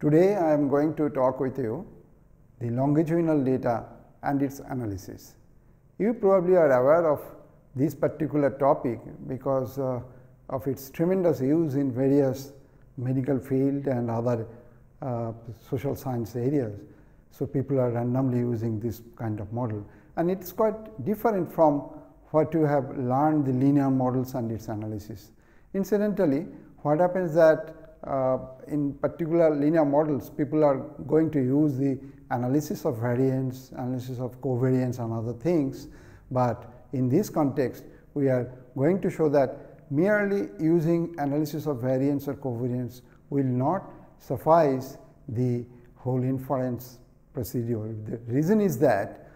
Today I am going to talk with you the longitudinal data and its analysis. You probably are aware of this particular topic because of its tremendous use in various medical field and other social science areas. So, people are randomly using this kind of model, and it is quite different from what you have learned the linear models and its analysis. Incidentally, what happens that in particular linear models, people are going to use the analysis of variance, analysis of covariance and other things, but in this context we are going to show that merely using analysis of variance or covariance will not suffice the whole inference procedure. The reason is that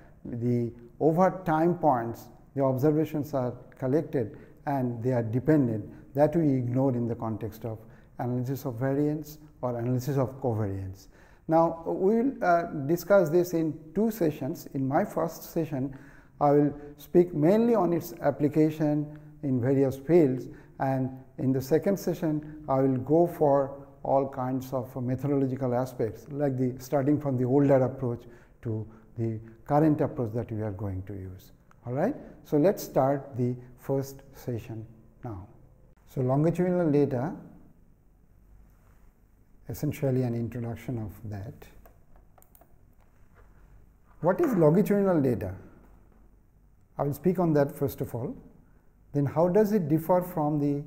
over time points the observations are collected and they are dependent, that we ignore in the context of analysis of variance or analysis of covariance. Now, we will discuss this in two sessions. In my first session, I will speak mainly on its application in various fields, and in the second session, I will go for all kinds of methodological aspects, like starting from the older approach to the current approach that we are going to use. All right. So, let us start the first session now. So, longitudinal data, essentially an introduction of that. What is longitudinal data? I will speak on that first of all. Then how does it differ from the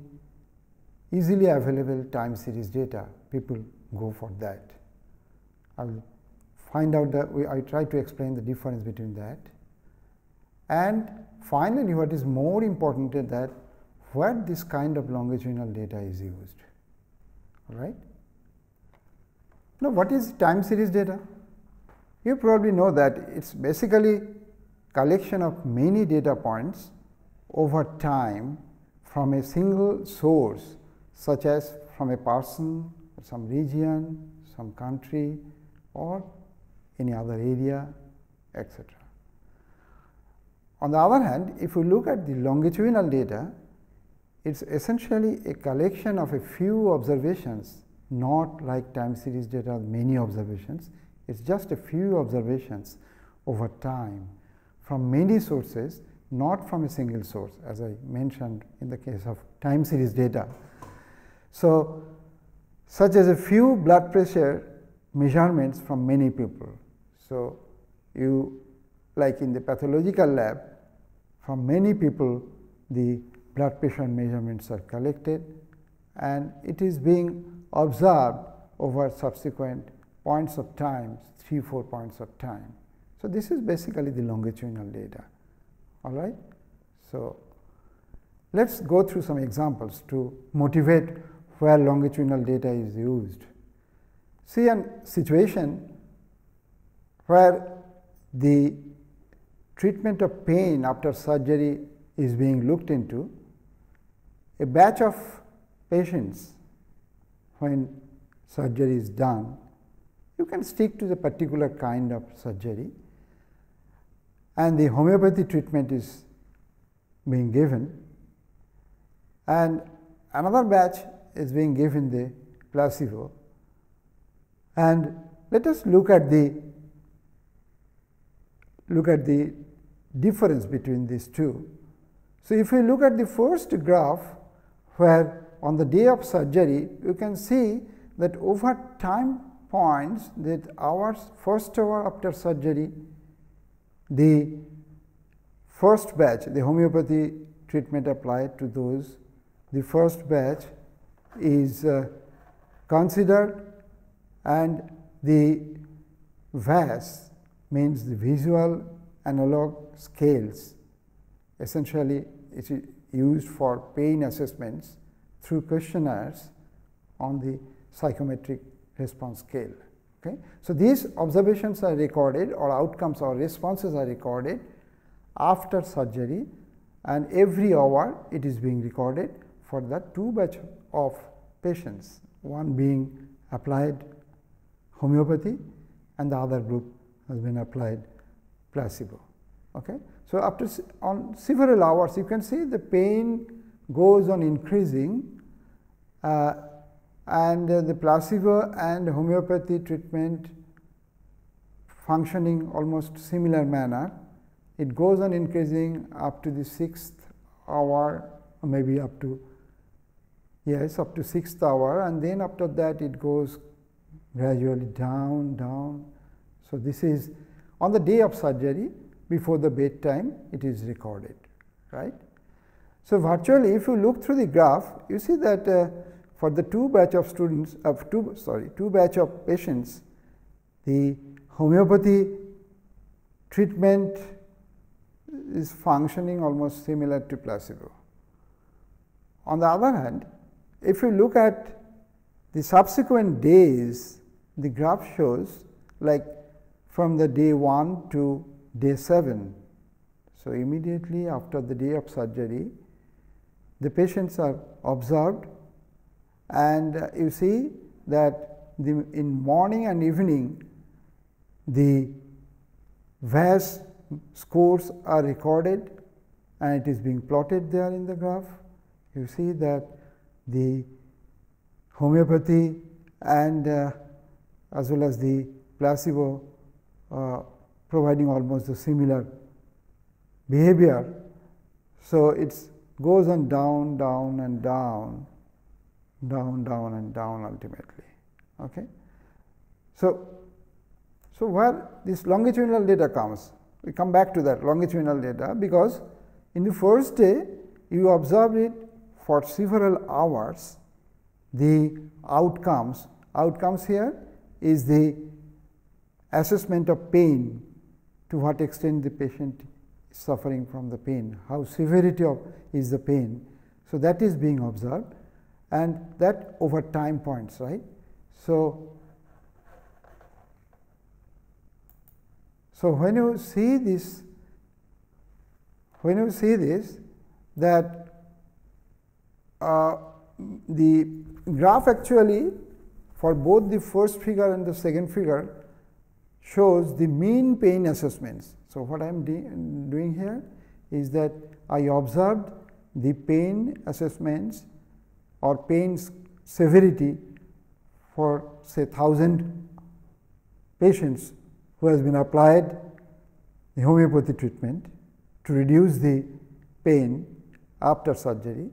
easily available time series data? People go for that. I will find out that I try to explain the difference between that. And finally, what is more important is that where this kind of longitudinal data is used. All right. Now, what is time series data? You probably know that it is basically collection of many data points over time from a single source, such as from a person, some region, some country, or any other area, etc. On the other hand, if you look at the longitudinal data, it is essentially a collection of a few observations, not like time series data, many observations. It is just a few observations over time from many sources, not from a single source, as I mentioned in the case of time series data. So, such as a few blood pressure measurements from many people. So, you like in the pathological lab, from many people the blood pressure measurements are collected and it is being observed over subsequent points of time, 3-4 points of time. So, this is basically the longitudinal data. All right. So, let us go through some examples to motivate where longitudinal data is used. See a situation where the treatment of pain after surgery is being looked into. A batch of patients, when surgery is done, you can stick to the particular kind of surgery and the homeopathy treatment is being given, and another batch is being given the placebo. And let us look at the difference between these two. So, if you look at the first graph, where on the day of surgery you can see that over time points, that first hour after surgery, the first batch, the homeopathy treatment applied to those, the first batch is considered, and the VAS means the visual analog scales. Essentially, it is used for pain assessments through questionnaires on the psychometric response scale. Okay. So, these observations are recorded, or outcomes or responses are recorded after surgery, and every hour it is being recorded for the two batch of patients, one being applied homeopathy and the other group has been applied placebo. Okay. So, after on several hours you can see the pain goes on increasing and the placebo and homeopathy treatment functioning almost similar manner. It goes on increasing up to the 6th hour, or maybe up to, yes, up to 6th hour, and then after that it goes gradually down, down. So this is on the day of surgery, before the bedtime, it is recorded, right. So virtually, if you look through the graph, you see that for the two batch of students, two batch of patients, the homeopathy treatment is functioning almost similar to placebo. On the other hand, if you look at the subsequent days, the graph shows like from the day 1 to day 7. So, immediately after the day of surgery, the patients are observed, and you see that in morning and evening the VAS scores are recorded and it is being plotted there in the graph. You see that the homeopathy and as well as the placebo providing almost the similar behavior. So, it goes on down, down and down, down, down and down ultimately. Okay. So where this longitudinal data comes, we come back to that longitudinal data, because in the first day you observe it for several hours. The outcomes here is the assessment of pain, to what extent the patient is suffering from the pain, how severity of is the pain. So that is being observed, and that over time points, right. So when you see this, that the graph actually for both the first figure and the second figure shows the mean pain assessments. So what I am doing here is that I observed the pain assessments or pain severity for say 1000 patients who has been applied the homeopathy treatment to reduce the pain after surgery,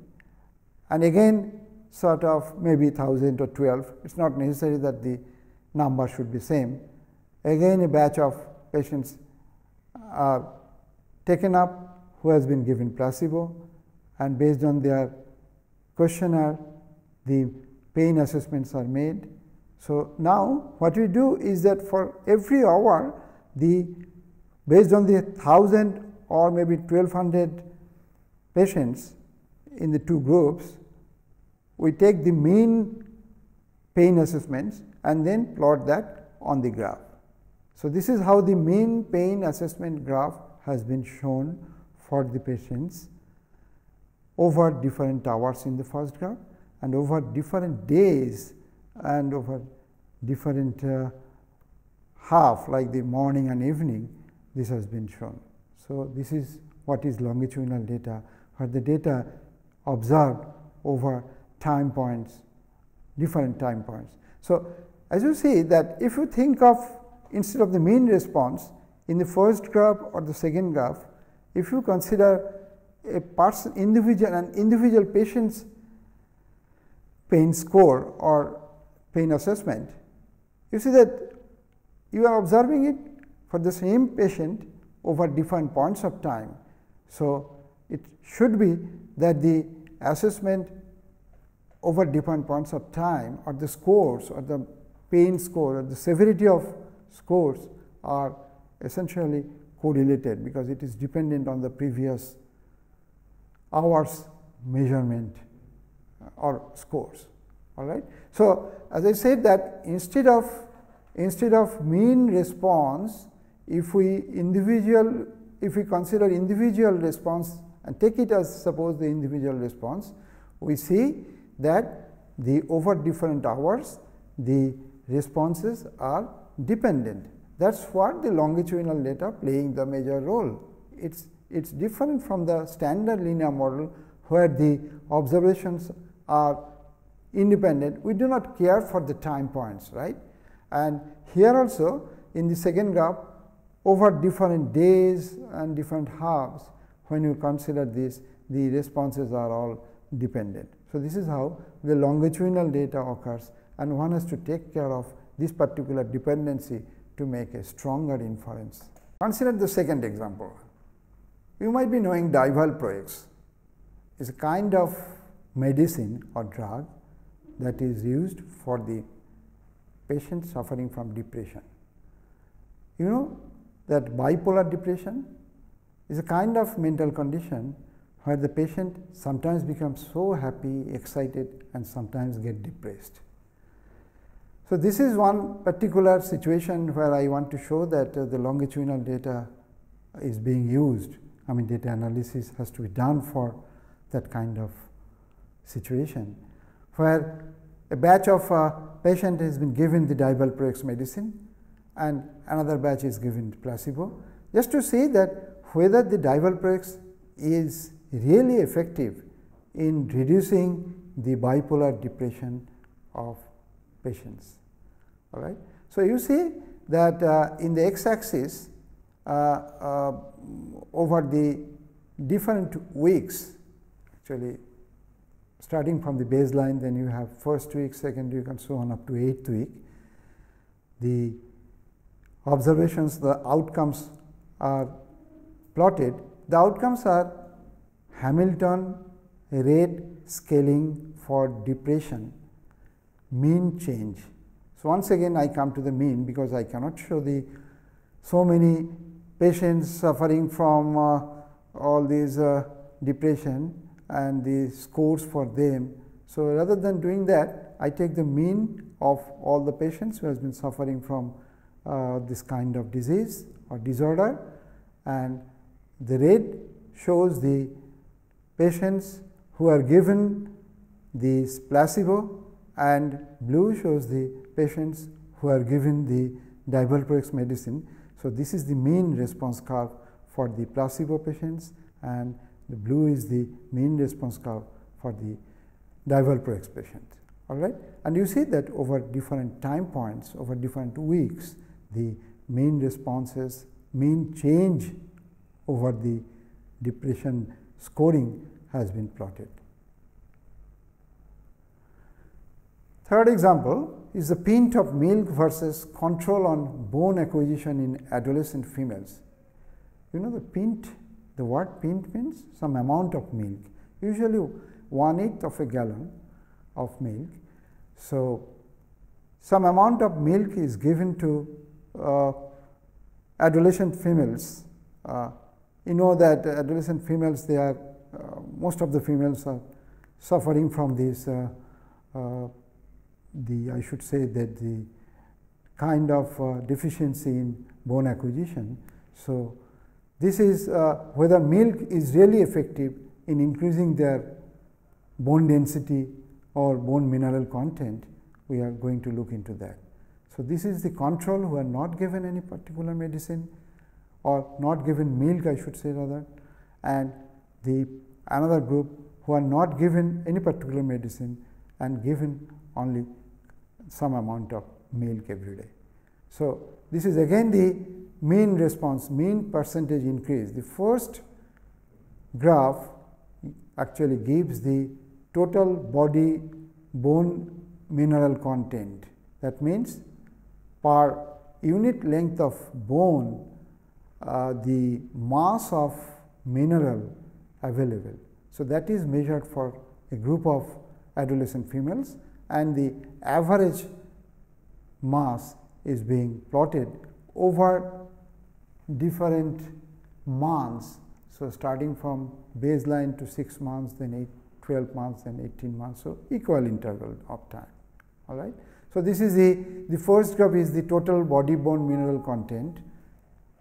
and again sort of maybe 1000 or 12, it is not necessary that the number should be same. Again a batch of patients are taken up who has been given placebo, and based on their questionnaire the pain assessments are made. So now what we do is that for every hour, based on the 1000 or maybe 1200 patients in the two groups, we take the mean pain assessments and then plot that on the graph. So this is how the mean pain assessment graph has been shown for the patients over different hours in the first graph, and over different days and over different half, like the morning and evening, this has been shown. So this is what is longitudinal data, where the data observed over time points, different time points. So as you see that if you think of, instead of the mean response in the first graph or the second graph, if you consider a person, an individual patient's pain score or pain assessment, you see that you are observing it for the same patient over different points of time. So it should be that the assessment over different points of time, or the scores, or the pain score, or the severity of scores are essentially correlated, because it is dependent on the previous hours measurement or scores. All right. So as I said that instead of mean response, if we consider individual response and take it as suppose the individual response, we see that the over different hours the responses are dependent. That is what the longitudinal data playing the major role. It's different from the standard linear model, where the observations are independent, we do not care for the time points, right? And here also in the second graph, over different days and different halves, when you consider this, the responses are all dependent. So, this is how the longitudinal data occurs, and one has to take care of this particular dependency to make a stronger inference. Consider the second example. You might be knowing divalproex is a kind of medicine or drug that is used for the patient suffering from depression. You know that bipolar depression is a kind of mental condition where the patient sometimes becomes so happy, excited, and sometimes get depressed. So, this is one particular situation where I want to show that the longitudinal data is being used. I mean, data analysis has to be done for that kind of situation, where a batch of patient has been given the divalproex medicine and another batch is given placebo, just to see that whether the divalproex is really effective in reducing the bipolar depression of patients. All right. So, you see that in the x axis over the different weeks, actually starting from the baseline, then you have first week, second week, and so on up to 8th week. The observations, the outcomes are plotted. The outcomes are Hamilton rate scaling for depression, mean change. So, once again I come to the mean, because I cannot show the so many patients suffering from all these depression and the scores for them. So, rather than doing that, I take the mean of all the patients who has been suffering from this kind of disease or disorder, and the red shows the patients who are given this placebo and blue shows the patients who are given the divalproex medicine. So, this is the mean response curve for the placebo patients, and the blue is the mean response curve for the divalproex patient. All right. And you see that over different time points, over different weeks, the mean responses, mean change over the depression scoring has been plotted. Third example is the pint of milk versus control on bone acquisition in adolescent females. You know the pint, the word pint means some amount of milk, usually 1/8 of a gallon of milk. So, some amount of milk is given to adolescent females. You know that adolescent females, they are most of the females are suffering from this I should say that the kind of deficiency in bone acquisition. So, this is whether milk is really effective in increasing their bone density or bone mineral content. We are going to look into that. So, this is the control who are not given any particular medicine or not given milk, I should say rather, and the another group who are not given any particular medicine and given only some amount of milk every day. So, this is again the mean response, mean percentage increase. The first graph actually gives the total body bone mineral content. That means, per unit length of bone, the mass of mineral available. So, that is measured for a group of adolescent females, and the average mass is being plotted over different months. So, starting from baseline to 6 months, then 12 months, then 18 months. So, equal interval of time. All right. So, this is the first graph is the total body bone mineral content,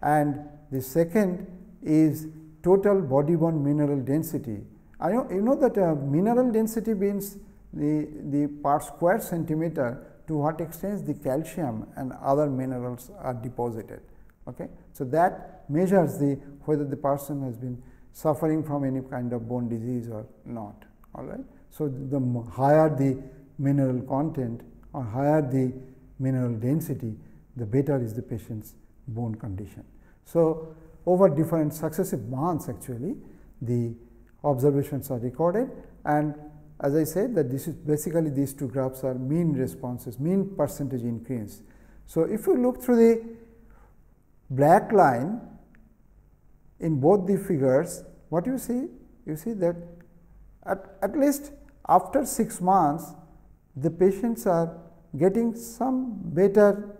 and the second is total body bone mineral density. You know that mineral density means the per square centimeter to what extent the calcium and other minerals are deposited. Okay. So, that measures whether the person has been suffering from any kind of bone disease or not. All right. So, the higher the mineral content or higher the mineral density, the better is the patient's bone condition. So, over different successive months actually the observations are recorded, and as I said that this is basically these two graphs are mean responses, mean percentage increase. So, if you look through the black line in both the figures, what you see? You see that at least after 6 months the patients are getting some better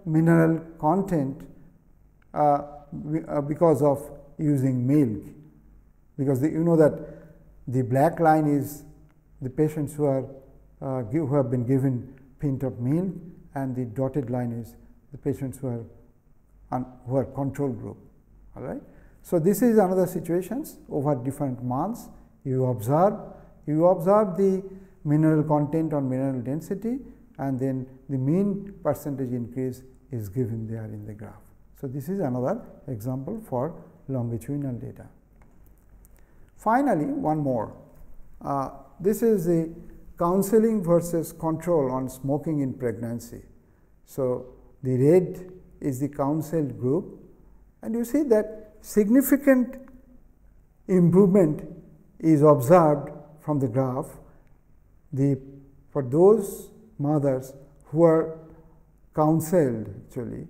mineral content because of using milk, because you know that the black line is the patients who have been given pint of milk, and the dotted line is the patients who are control group. All right. So, this is another situations over different months you observe the mineral content or mineral density, and then the mean percentage increase is given there in the graph. So, this is another example for longitudinal data. Finally, one more. This is the counseling versus control on smoking in pregnancy. So, the red is the counseled group, and you see that significant improvement is observed from the graph for those mothers who are counseled actually,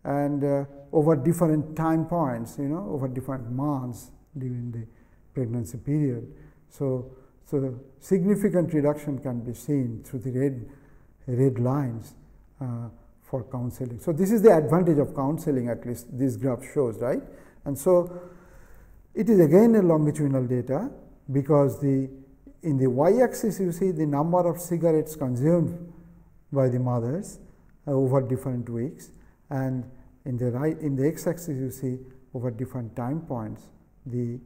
and over different time points, over different months during the pregnancy period. So, significant reduction can be seen through the red lines for counseling. So, this is the advantage of counseling, at least this graph shows, right. And so, it is again a longitudinal data, because in the y axis you see the number of cigarettes consumed by the mothers over different weeks, and in the x axis you see over different time points the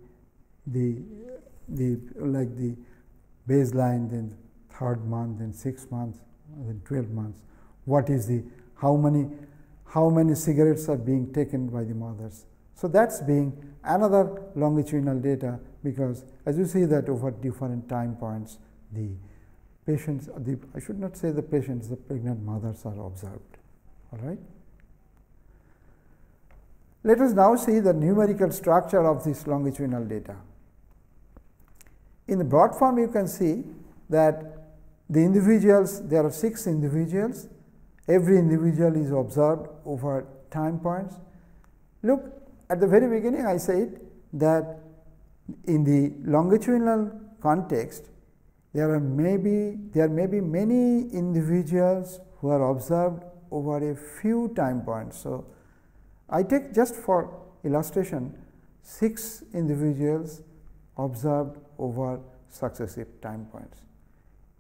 baseline, then 3rd month, then 6 months, then 12 months. What is how many cigarettes are being taken by the mothers. So, that is being another longitudinal data, because as you see that over different time points the patients, I should not say the patients, the pregnant mothers are observed. All right. Let us now see the numerical structure of this longitudinal data. In the broad form you can see that the individuals, there are 6 individuals, every individual is observed over time points. Look, at the very beginning I said that in the longitudinal context there may be many individuals who are observed over a few time points. So, I take just for illustration 6 individuals observed over successive time points.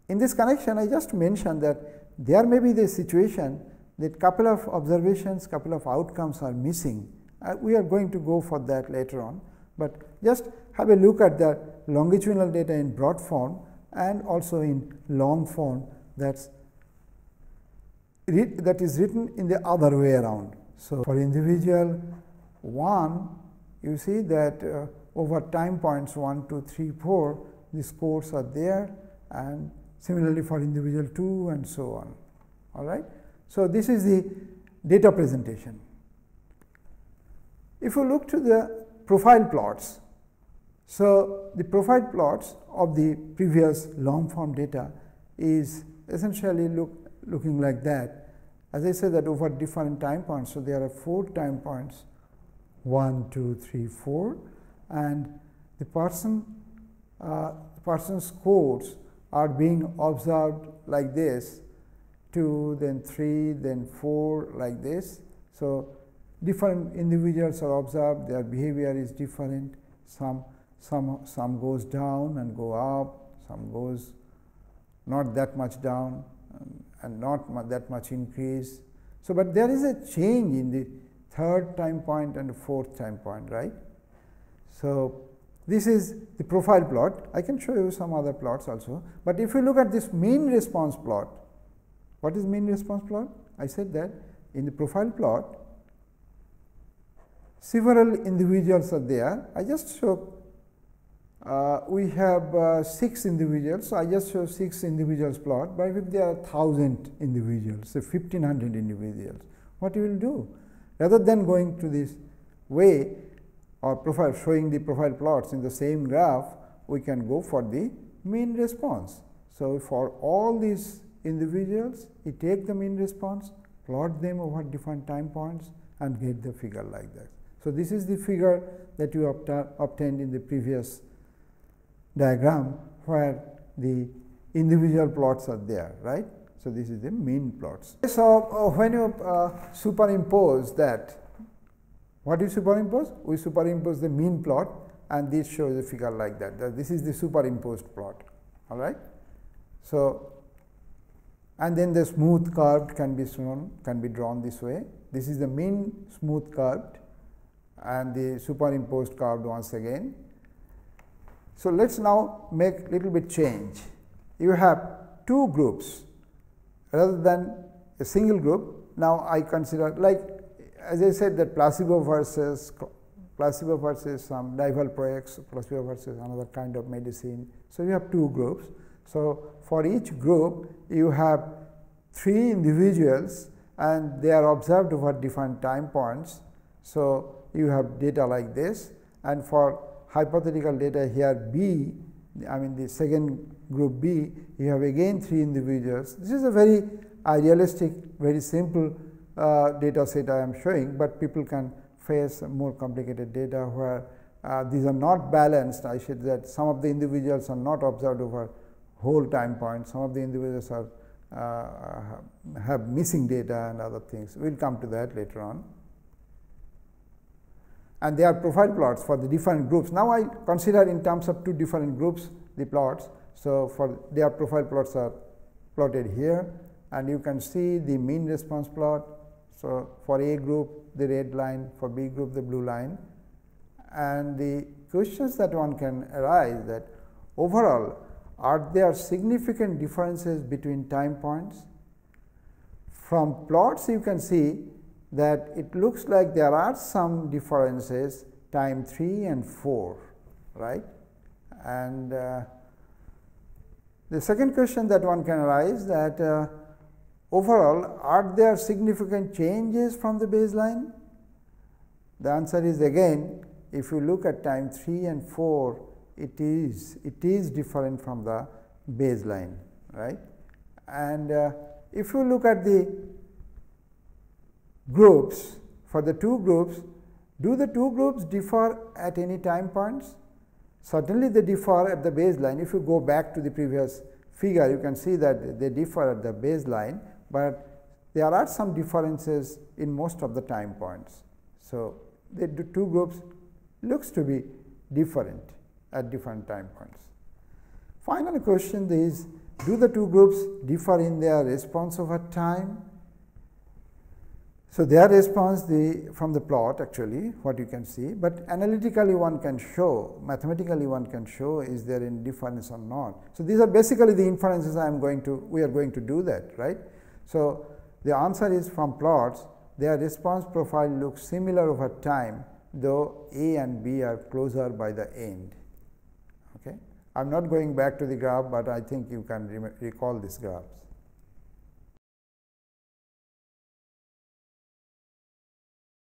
In this connection I just mentioned that there may be the situation that couple of observations, couple of outcomes are missing. We are going to go for that later on, but just have a look at the longitudinal data in broad form and also in long form that is written in the other way around. So, for individual 1 you see that over time points 1, 2, 3, 4 the scores are there, and similarly for individual 2 and so on. All right. So, this is the data presentation. If you look to the profile plots, so the profile plots of the previous long form data is essentially looking like that. As I said that over different time points, so there are 4 time points 1, 2, 3, 4, and the person's scores are being observed like this, 2, then 3, then 4 like this. So, different individuals are observed, their behavior is different, some goes down and go up, some goes not that much down and not that much increase. So, but there is a change in the 3rd time point and the 4th time point, right. So, this is the profile plot. I can show you some other plots also, but if you look at this mean response plot, what is mean response plot? I said that in the profile plot several individuals are there. I just show we have 6 individuals. So, I just show 6 individuals plot, but if there are 1000 individuals, say 1500 individuals, what you will do? Rather than going to this way or profile, showing the profile plots in the same graph, we can go for the mean response. So, for all these individuals, you take the mean response, plot them over different time points and get the figure like that. So, this is the figure that you obtained in the previous diagram, where the individual plots are there, right. So, this is the mean plots. So, when you superimpose that, what you superimpose? We superimpose the mean plot, and this shows a figure like that. This is the superimposed plot, all right. So, and then the smooth curve can be shown, can be drawn this way. This is the mean smooth curved and the superimposed curved once again. So, let us now make little bit change. You have 2 groups rather than a single group. Now, I consider, like as I said, that placebo versus some Divalproex, placebo versus another kind of medicine. So, you have 2 groups. So, for each group you have 3 individuals and they are observed over different time points. So, you have data like this, and for hypothetical data here B, I mean the second group B, you have again 3 individuals. This is a very idealistic, very simple data set I am showing, but people can face more complicated data where these are not balanced. I said that some of the individuals are not observed over whole time points, some of the individuals are have missing data and other things. We will come to that later on. And they are profile plots for the different groups. Now, I consider in terms of 2 different groups the plots. So, for their profile plots are plotted here, and you can see the mean response plot. So, for A group the red line, for B group the blue line, and the questions that one can arise that overall, are there significant differences between time points? From plots you can see that it looks like there are some differences time 3 and 4, right. And the second question that one can arise that overall, are there significant changes from the baseline? The answer is again, if you look at time 3 and 4, it is different from the baseline, right. And if you look at the groups, for the 2 groups, do the 2 groups differ at any time points? Certainly, they differ at the baseline. If you go back to the previous figure, you can see that they differ at the baseline, but there are some differences in most of the time points. So, the 2 groups looks to be different at different time points. Final question is, do the 2 groups differ in their response over time? So, their response from the plot actually what you can see, but analytically one can show, mathematically one can show is there any difference or not. So, these are basically the inferences I am going to, we are going to do that, right. So, the answer is from plots their response profile looks similar over time, though A and B are closer by the end. Okay. I am not going back to the graph, but I think you can recall these graphs.